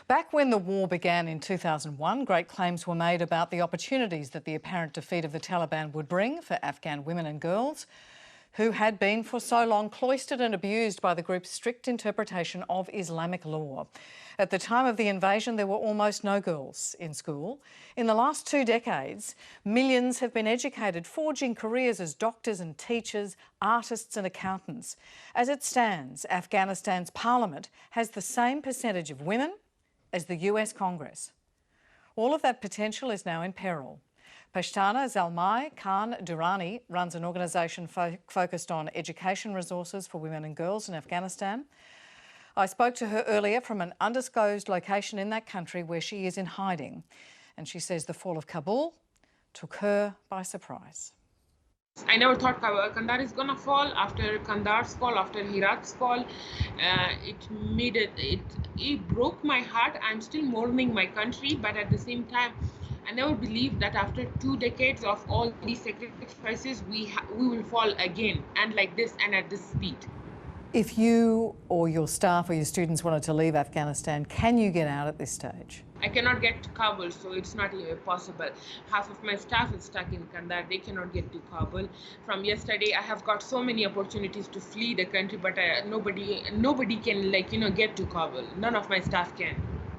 Back when the war began in 2001, great claims were made about the opportunities that the apparent defeat of the Taliban would bring for Afghan women and girls who had been for so long cloistered and abused by the group's strict interpretation of Islamic law. At the time of the invasion, there were almost no girls in school. In the last 2 decades, millions have been educated, forging careers as doctors and teachers, artists and accountants. As it stands, Afghanistan's parliament has the same percentage of women as the US Congress. All of that potential is now in peril. Pashtana Zalmai Khan Durrani runs an organisation focused on education resources for women and girls in Afghanistan. I spoke to her earlier from an undisclosed location in that country where she is in hiding, and she says the fall of Kabul took her by surprise. I never thought Kandahar is gonna fall. After Kandahar's fall, after Herat's fall, it broke my heart. I'm still mourning my country, but at the same time, I never believed that after 2 decades of all these sacrifices, we will fall again, and like this and at this speed. If you or your staff or your students wanted to leave Afghanistan, can you get out at this stage? I cannot get to Kabul, so it's not possible. Half of my staff is stuck in Kandahar. They cannot get to Kabul. From yesterday, I have got so many opportunities to flee the country, but nobody can get to Kabul. None of my staff can.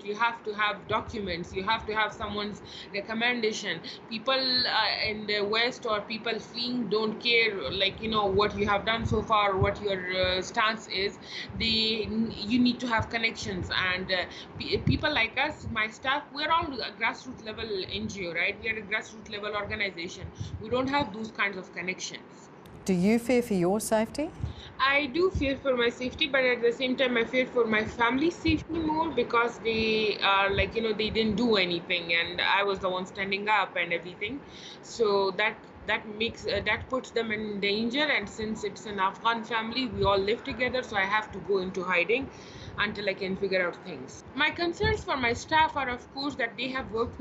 You have to have documents, you have to have someone's recommendation. People in the West or people fleeing don't care what you have done so far, what your stance is. You need to have connections, and people like us, my staff, we're all a grassroots level NGO, right? We are a grassroots level organization. We don't have those kinds of connections. Do you fear for your safety? I do fear for my safety, but at the same time, I fear for my family's safety more, because they are they didn't do anything, and I was the one standing up and everything. So that puts them in danger. And since it's an Afghan family, we all live together, so I have to go into hiding until I can figure out things. My concerns for my staff are, of course, that they have worked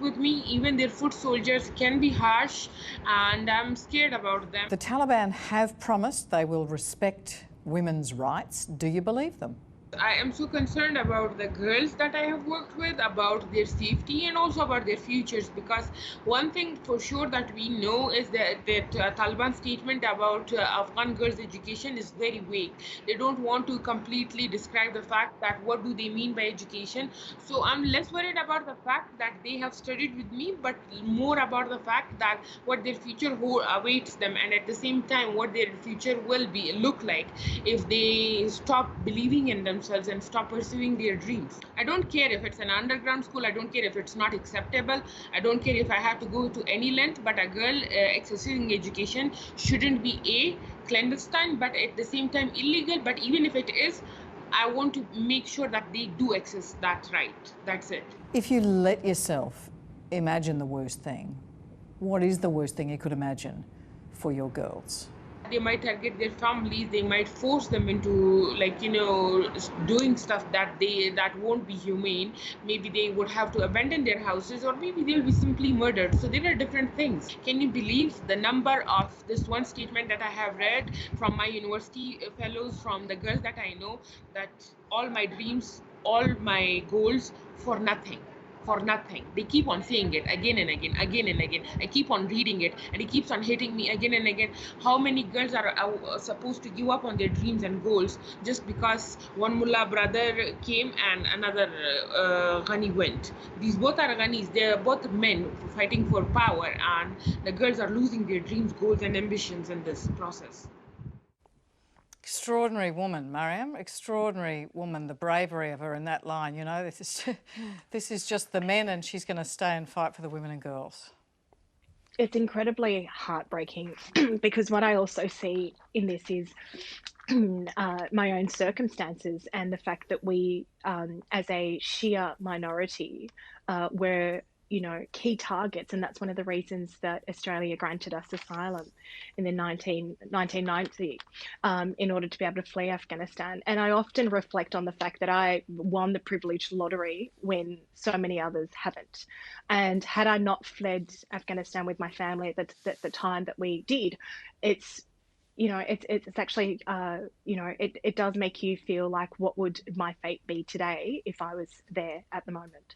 with me. Even their foot soldiers can be harsh, and I'm scared about them. The Taliban have promised they will respect women's rights. Do you believe them? I am so concerned about the girls that I have worked with, about their safety and also about their futures, because one thing for sure that we know is that Taliban statement about Afghan girls' education is very vague. They don't want to completely describe the fact that what do they mean by education. So I'm less worried about the fact that they have studied with me, but more about the fact that what their future awaits them, and at the same time what their future will look like if they stop believing in themselves and stop pursuing their dreams. I don't care if it's an underground school, I don't care if it's not acceptable, I don't care if I have to go to any length, but a girl accessing education shouldn't be clandestine, but at the same time illegal. But even if it is, I want to make sure that they do access that right. That's it. If you let yourself imagine the worst thing, what is the worst thing you could imagine for your girls? They might target their families, they might force them into doing stuff that won't be humane. Maybe they would have to abandon their houses, or maybe they'll be simply murdered. So there are different things. Can you believe the number of this one statement that I have read from my university fellows, from the girls that I know, that all my dreams, all my goals for nothing. For nothing. They keep on saying it again and again, again and again. I keep on reading it, and it keeps on hitting me again and again. How many girls are supposed to give up on their dreams and goals just because one mullah brother came and another Ghani went? These both are Ghanis. They are both men fighting for power, and the girls are losing their dreams, goals and ambitions in this process. Extraordinary woman, Mariam. Extraordinary woman. The bravery of her in that line. You know, this is just the men, and she's going to stay and fight for the women and girls. It's incredibly heartbreaking because what I also see in this is my own circumstances, and the fact that we, as a Shia minority, were key targets. And that's one of the reasons that Australia granted us asylum in the 1990 in order to be able to flee Afghanistan. And I often reflect on the fact that I won the privileged lottery when so many others haven't. And had I not fled Afghanistan with my family at the time that we did, it's it's actually, it does make you feel like, what would my fate be today if I was there at the moment?